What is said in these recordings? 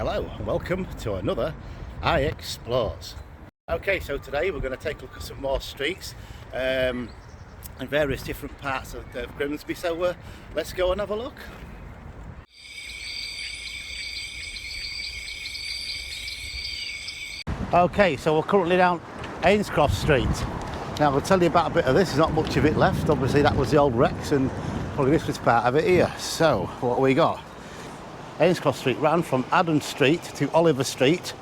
Hello and welcome to another I Explores. Okay, so today we're going to take a look at some more streets in various different parts of Grimsby, so let's go and have a look. Okay, so we're currently down Ainscroft Street. Now I'll tell you about a bit of this. There's not much of it left. Obviously that was the old Rex and probably this was part of it here. So what we got? Ainscroft Street ran from Avon Street to Oliver Street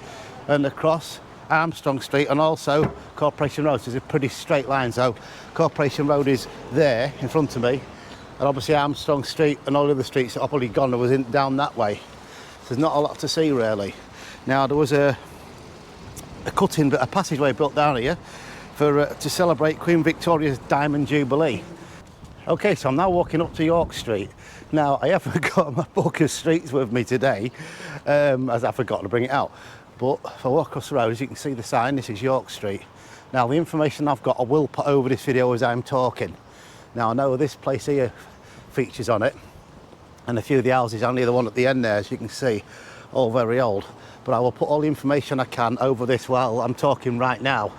and across Armstrong Street and also Corporation Road. So it's a pretty straight line. So Corporation Road is there in front of me, and obviously Armstrong Street and all the other streets that are probably gone was down that way. So there's not a lot to see really. Now there was a passageway built down here for to celebrate Queen Victoria's Diamond Jubilee. Okay, so I'm now walking up to York Street. Now, I haven't got my book of streets with me today, as I forgot to bring it out. But if I walk across the road, as you can see the sign, this is York Street. Now, the information I've got, I will put over this video as I'm talking. Now, I know this place here features on it, and a few of the houses, only the one at the end there, as you can see, all very old. But I will put all the information I can over this while I'm talking right now.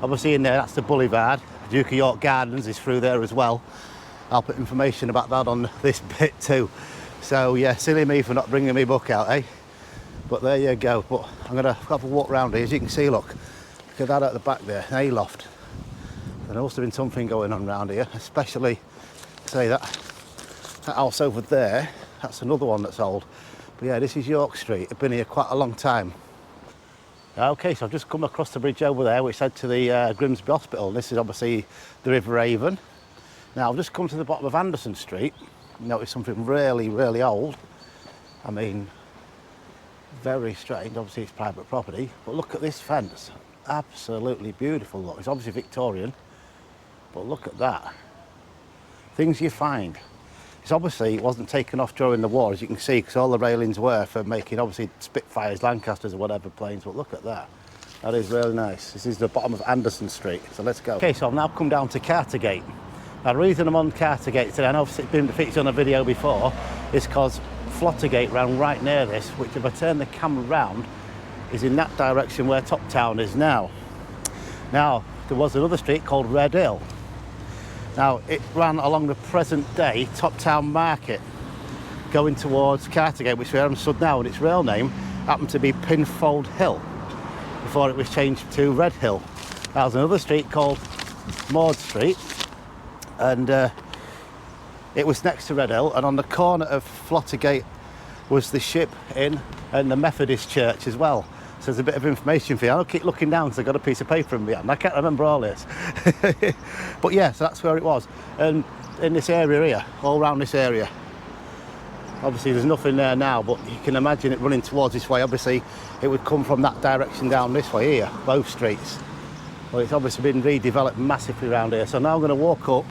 Obviously in there, that's the Boulevard. Duke of York Gardens is through there as well. I'll put information about that on this bit too. So yeah, silly me for not bringing my book out, eh? But there you go. But I'm gonna have a walk around here. As you can see, look at that at the back there, an hayloft. There must have been something going on around here, especially say that house over there. That's another one that's old. But yeah, this is York Street. I've been here quite a long time. Okay, so I've just come across the bridge over there which led to the Grimsby Hospital. This is obviously the River Avon. Now I've just come to the bottom of Anderson Street. Notice something really, really old. I mean, very strange. Obviously it's private property, but look at this fence. Absolutely beautiful. Look, it's obviously Victorian, but look at that. Things you find. It's obviously it wasn't taken off during the war, as you can see, because all the railings were for making obviously Spitfires, Lancasters or whatever planes. But look at that. That is really nice. This is the bottom of Anderson Street. So let's go. Okay, so I've now come down to Cartergate. Now, the reason I'm on Cartergate today, I know it's been featured on a video before, is because Flottergate ran right near this, which if I turn the camera round, is in that direction where Top Town is now. Now, there was another street called Red Hill. Now, it ran along the present day Top Town Market, going towards Cartergate, which is where I'm stood now, and its real name happened to be Pinfold Hill, before it was changed to Red Hill. Now, there's another street called Maud Street, and it was next to Red Hill, and on the corner of Flottergate was the Ship Inn and the Methodist Church as well. So there's a bit of information for you. I'll keep looking down because I've got a piece of paper in my hand. I can't remember all this. But yeah, so that's where it was. And in this area here, all around this area, obviously there's nothing there now, but you can imagine it running towards this way. Obviously it would come from that direction down this way here, both streets. Well, it's obviously been redeveloped massively around here. So now I'm going to walk up.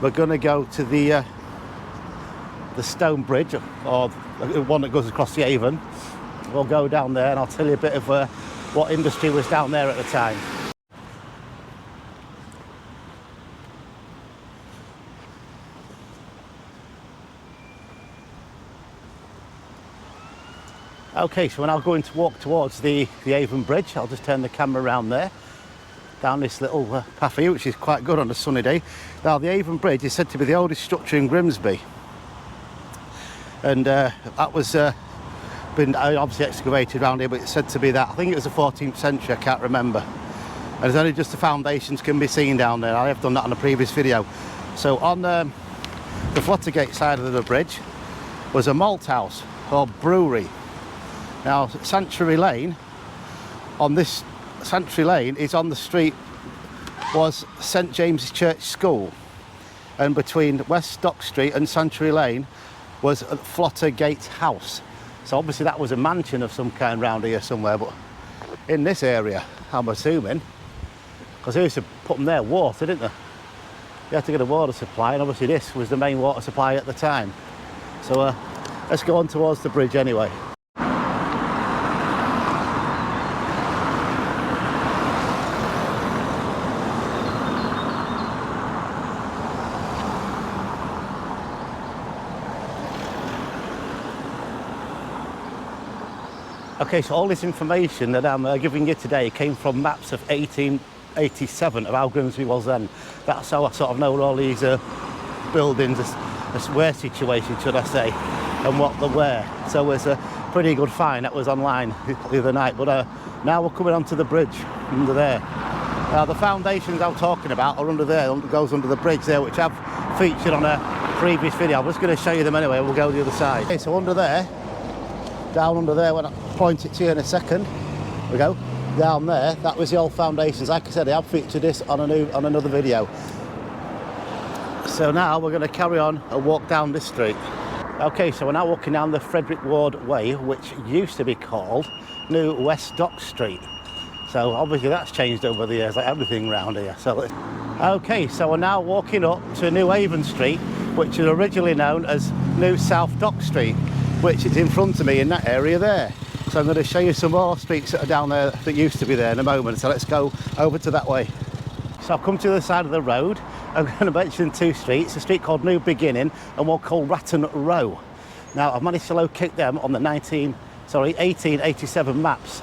We're going to go to the Stone Bridge, or the one that goes across the Avon. We'll go down there and I'll tell you a bit of what industry was down there at the time. Okay, so we're now going to walk towards the Avon Bridge. I'll just turn the camera around there, down this little path here, which is quite good on a sunny day. Now, the Avon Bridge is said to be the oldest structure in Grimsby, and that was been obviously excavated around here, but it's said to be that. I think it was the 14th century, I can't remember. And there's only just the foundations can be seen down there. I have done that on a previous video. So on the Flottergate side of the bridge was a malt house or brewery. Now, Sanctuary Lane, on this Sanctuary Lane is on the street was St James's Church School, and between West Stock Street and Sanctuary Lane was Flottergate House. So obviously that was a mansion of some kind round here somewhere, but in this area, I'm assuming, because they used to put them there, water, didn't they? You had to get a water supply, and obviously this was the main water supply at the time. So let's go on towards the bridge anyway. Okay, so all this information that I'm giving you today came from maps of 1887 of how Grimsby was then. That's how I sort of know where all these buildings were situated, should I say, and what they were. So it's a pretty good find that was online the other night. But now we're coming onto the bridge under there. Now the foundations I'm talking about are under there, goes under the bridge there, which I've featured on a previous video. I'm just going to show you them anyway. We'll go the other side. Okay, so under there, down under there, when I point it to you in a second, we go down there. That was the old foundations. Like I said, I have featured this on another video. So now we're going to carry on and walk down this street. Okay, so we're now walking down the Frederick Ward Way, which used to be called New West Dock Street. So obviously that's changed over the years, like everything around here. So okay, so we're now walking up to New Avon Street, which was originally known as New South Dock Street, which is in front of me in that area there. So I'm going to show you some more streets that are down there that used to be there in a moment. So let's go over to that way. So I've come to the side of the road. I'm going to mention two streets, a street called New Beginning and one called Ratton Row. Now I've managed to locate them on the 1887 maps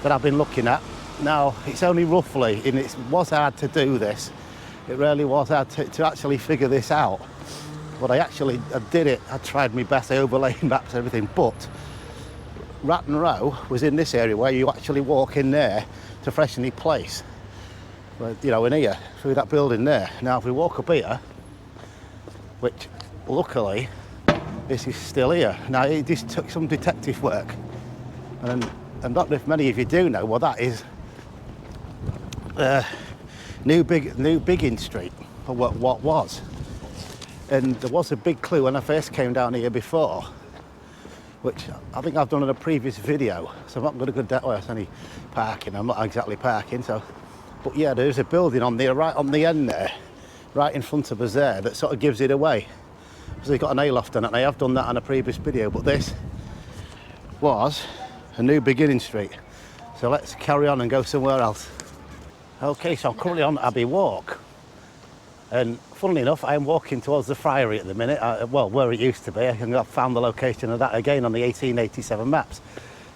that I've been looking at. Now it's only roughly, and it was hard to do this. It really was hard to actually figure this out. But I did it. I tried my best. I overlaid maps and everything. But Ratton Row was in this area where you actually walk in there to Freshney Place. But, you know, in here, through that building there. Now, if we walk up here, which luckily this is still here. Now, it just took some detective work, and not if many of you do know, well, that is New Biggin Street, or what was. And there was a big clue when I first came down here before, which I think I've done in a previous video. So I'm not going to go that way. It's only parking. I'm not exactly parking. So, but yeah, there's a building on there, right on the end there, right in front of us there, that sort of gives it away. So they've got an A-loft on it. And I have done that on a previous video, but this was a New Beginning Street. So let's carry on and go somewhere else. Okay, so I'm currently on Abbey Walk. And funnily enough, I'm walking towards the Friary at the minute, well, where it used to be. I've found the location of that again on the 1887 maps.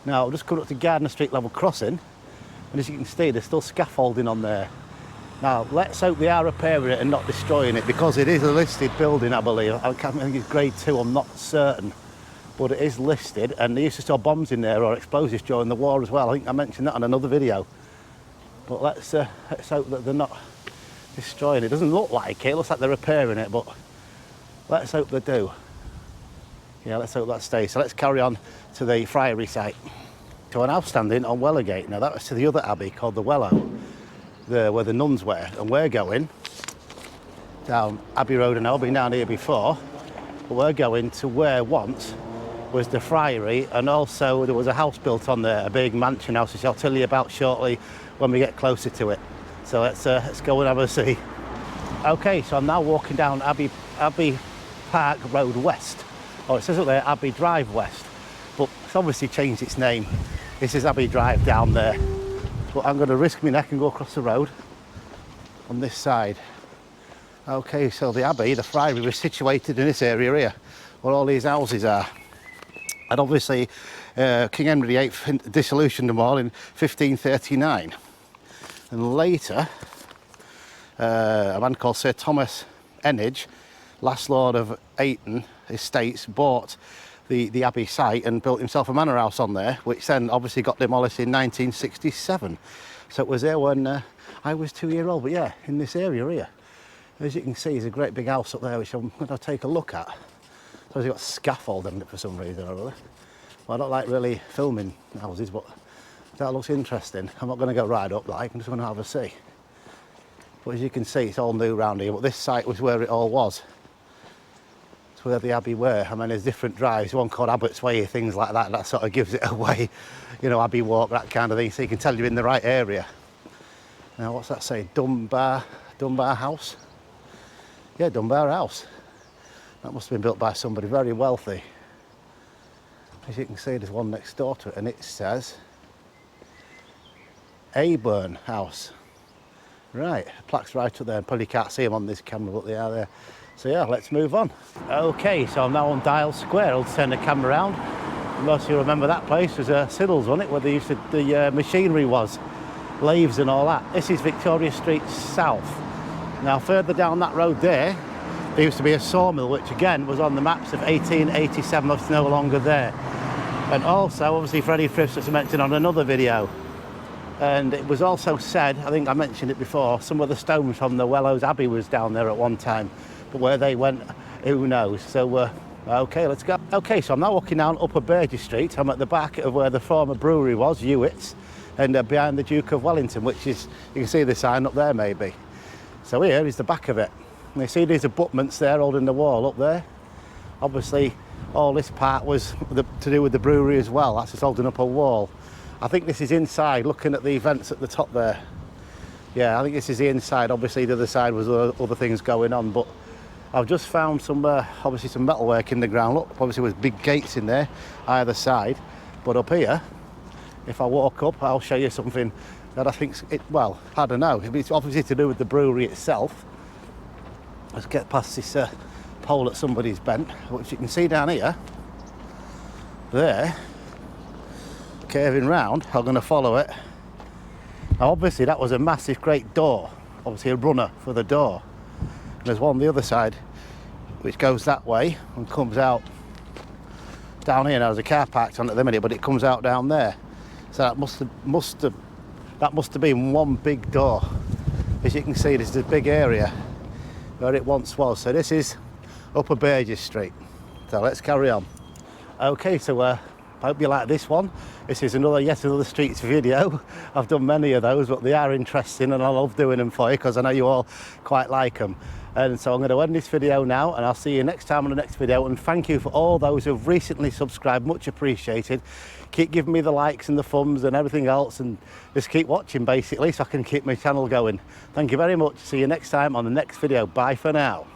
Now, I've just come up to Gardner Street level crossing, and as you can see, there's still scaffolding on there. Now, let's hope they are repairing it and not destroying it, because it is a listed building, I believe. I think it's grade 2, I'm not certain. But it is listed, and they used to store bombs in there or explosives during the war as well. I think I mentioned that on another video. But let's hope that they're not destroying it. It doesn't look like it. It looks like they're repairing it, but let's hope they do. Yeah, let's hope that stays. So let's carry on to the Friary site. So we're now standing on Wellergate. Now that was to the other abbey called the Wellow, where the nuns were, and we're going down Abbey Road. And I've been down here before, but we're going to where once was the Friary, and also there was a house built on there, a big mansion house, which I'll tell you about shortly when we get closer to it. So let's go and have a see. Okay, so I'm now walking down Abbey Park Road West. Oh, it says up there Abbey Drive West, but it's obviously changed its name. This is Abbey Drive down there. But I'm going to risk my neck and go across the road on this side. Okay, so the Abbey, the Friary, was situated in this area here, where all these houses are. And obviously, King Henry VIII dissolutioned them all in 1539. And later, a man called Sir Thomas Enage, last Lord of Ayton Estates, bought the Abbey site and built himself a manor house on there, which then obviously got demolished in 1967. So it was there when I was 2 years old. But yeah, in this area here, as you can see, there's a great big house up there, which I'm going to take a look at. So it's got scaffold in it for some reason or other. Well, I don't like really filming houses, but that looks interesting. I'm not going to go right up like, I'm just going to have a see. But as you can see, it's all new around here, but this site was where it all was. It's where the Abbey were. I mean, there's different drives, one called Abbott's Way, things like that. That sort of gives it away, you know, Abbey Walk, that kind of thing, so you can tell you're in the right area. Now, what's that say? Dunbar House? Yeah, Dunbar House. That must have been built by somebody very wealthy. As you can see, there's one next door to it, and it says Avon House. Right, plaques right up there. Probably can't see them on this camera, but they are there. So yeah, let's move on. Okay, so I'm now on Dial Square. I'll turn the camera around. Most of you remember that place was Siddle's, wasn't it, where they used to, the machinery was, lathes and all that. This is Victoria Street South. Now further down that road there used to be a sawmill, which again was on the maps of 1887, that's no longer there. And also, obviously, Freddie Friths was mentioned on another video. And it was also said, I think I mentioned it before, some of the stones from the Wellows Abbey was down there at one time. But where they went, who knows? So, okay, let's go. Okay, so I'm now walking down Upper Burgey Street. I'm at the back of where the former brewery was, Hewitt's, and behind the Duke of Wellington, which is, you can see the sign up there maybe. So here is the back of it. And you see these abutments there holding the wall up there. Obviously, all this part was to do with the brewery as well. That's just holding up a wall. I think this is inside, looking at the events at the top there. Yeah, I think this is the inside. Obviously, the other side was other things going on, but I've just found some, obviously some metalwork in the ground. Look, obviously there's big gates in there, either side. But up here, if I walk up, I'll show you something that I think's, well, I don't know. It's obviously to do with the brewery itself. Let's get past this pole that somebody's bent, which you can see down here. There, curving round, I'm going to follow it. Now obviously that was a massive great door, obviously a runner for the door. There's one on the other side which goes that way and comes out down here. Now there's a car parked on at the minute, but it comes out down there. So that must have been one big door. As you can see, this is a big area where it once was. So this is Upper Burgey Street. So let's carry on. Okay, so I hope you like this one. This is yet another streets video. I've done many of those, but they are interesting and I love doing them for you because I know you all quite like them. And so I'm going to end this video now, and I'll see you next time on the next video. And thank you for all those who've recently subscribed, much appreciated. Keep giving me the likes and the thumbs and everything else, and just keep watching basically so I can keep my channel going. Thank you very much. See you next time on the next video. Bye for now.